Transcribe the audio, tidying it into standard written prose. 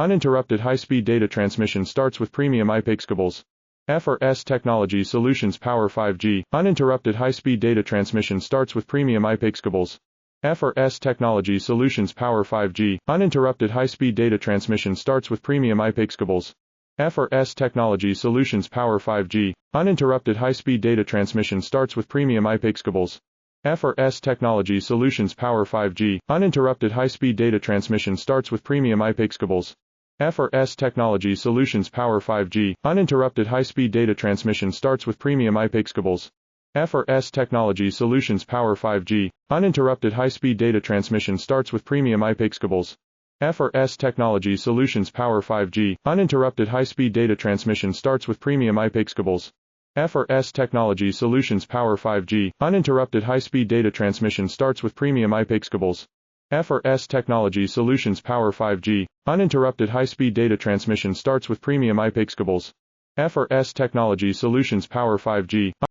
Uninterrupted high-speed data transmission starts with premium IPEX cables. FRS Technology Solutions Power 5G. Uninterrupted high-speed data transmission starts with premium IPEX cables. FRS Technology Solutions Power 5G. Uninterrupted high-speed data transmission starts with premium IPEX cables. FRS Technology Solutions Power 5G. Uninterrupted high-speed data transmission starts with premium IPEX cables. FRS Technology Solutions Power 5G. Uninterrupted high-speed data transmission starts with premium IPEX cables. FRS Technology Solutions Power 5G. Uninterrupted high-speed data transmission starts with premium IPEX cables. FRS Technology Solutions Power 5G. Uninterrupted high-speed data transmission starts with premium IPEX cables. FRS Technology Solutions Power 5G. Uninterrupted high-speed data transmission starts with premium IPEX cables. FRS Technology Solutions Power 5G. Uninterrupted high-speed data transmission starts with premium IPEX cables. FRS Technology Solutions Power 5G. Uninterrupted high-speed data transmission starts with premium IPEX cables. FRS Technology Solutions Power 5G.